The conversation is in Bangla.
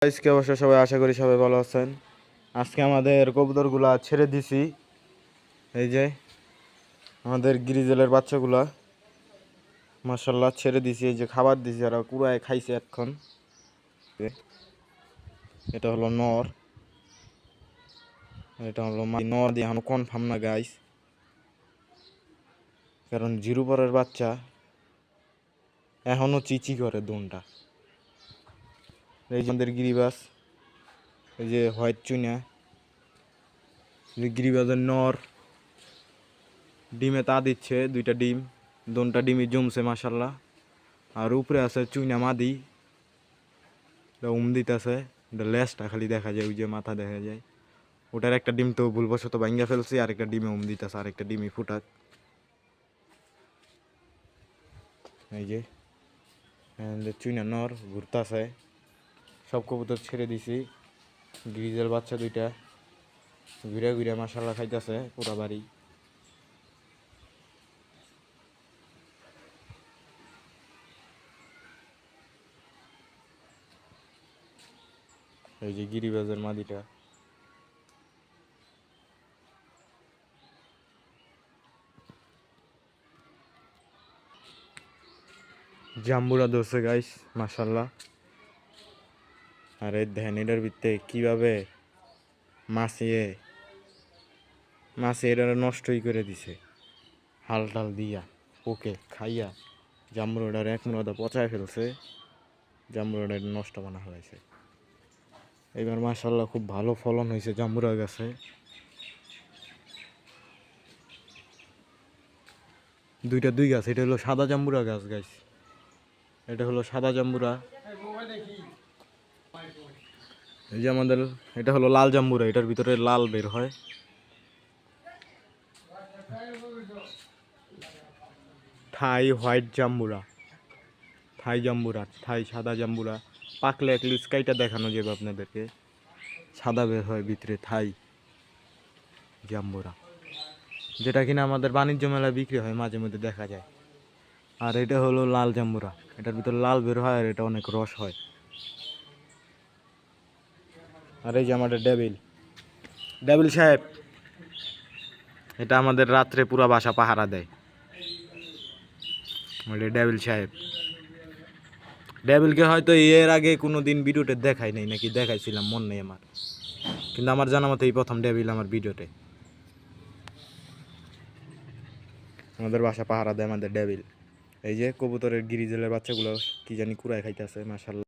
আজকে অবশ্য সবাই আশা করি সবাই ভালো আছেন। আজকে আমাদের কবুতরগুলা ছেড়ে দিছি। এই যে আমাদের গ্রিজেলের বাচ্চাগুলা মাশাআল্লাহ ছেড়ে দিছি। এই যে খাবার দিছি, আর কুড়ায় খাইছে এখন। এটা হলো নর, এটা হলো নর দিয়ে এখনো কনফার্ম না গাইস, কারণ জিরো পরের বাচ্চা এখনো চিচি করে দুনটা। এই যে আমাদের গিরিবাস, এই যে হোয়াইট চুনা, গিরিবাজের নর ডিমে তা দিচ্ছে, দুইটা ডিম, দুটা ডিমই জমছে মাশাআল্লাহ। আর উপরে আছে চুইনা মাদি, দিতেছে, লেজটা খালি দেখা যায়, ওই যে মাথা দেখা যায়। ওটার একটা ডিম তো ভুলবশত ভাঙ্গা ফেলছি, আরেকটা ডিমে দিতেছে, আরেকটা ডিমই ফুটাক। এই যে চুইনা নর ঘুরতেছে। সব কবুতর ছেড়ে দিছি। গ্রিজেল বাচ্চা দুইটা ঘুরে ঘুরে মাশাআল্লাহ খাইতেছে পুরা বাড়ি। এই যে গিরিবাজের মাদিটা, জাম্বুরা ধরছে গাইস মাশাআল্লাহ। আর এই ধ্যানিটার ভিতরে কিভাবে মাছিয়ে এটা নষ্টই করে দিছে, হাল টাল দিয়া ওকে খাইয়া জাম্বুরাটার এক মুরাদা পচায় ফেলছে, জাম্বুরাটা নষ্ট বানা হয়েছে। এবার মাশাআল্লাহ খুব ভালো ফলন হয়েছে জাম্বুরা গাছে। দুই গাছ, এটা হলো সাদা জাম্বুরা গাছ গাইস, এটা হলো সাদা জাম্বুরা। এই যে আমাদের এটা হলো লাল জাম্বুরা, এটার ভিতরে লাল বের হয়। থাই হোয়াইট জাম্বুরা, থাই জাম্বুরা, থাই সাদা জাম্বুরা। পাকলে এক লিস্কাইটা দেখানো যাবে আপনাদেরকে, সাদা বের হয় ভিতরে থাই জাম্বুরা, যেটা কিনা আমাদের বাণিজ্য মেলায় বিক্রি হয়, মাঝে মধ্যে দেখা যায়। আর এটা হলো লাল জাম্বুরা, এটার ভিতরে লাল বের হয়, আর এটা অনেক রস হয়। আর এই যে আমাদের ডেভিল সাহেব, এটা আমাদের রাত্রে পুরা বাসা পাহারা দেয়। ডেভিল সাহেব, ডেভিলকে হয়তো এর আগে কোনো দিন ভিডিওতে দেখাই নাই, নাকি দেখাইছিলাম মন নেই আমার, কিন্তু আমার জানা মতো এই প্রথম ডেভিল আমার ভিডিওতে। আমাদের বাসা পাহারা দেয় আমাদের ডেভিল। এই যে কবুতরের গিরিজেলের বাচ্চাগুলো কি জানি কুড়ায় খাইতেছে মাশাআল্লাহ।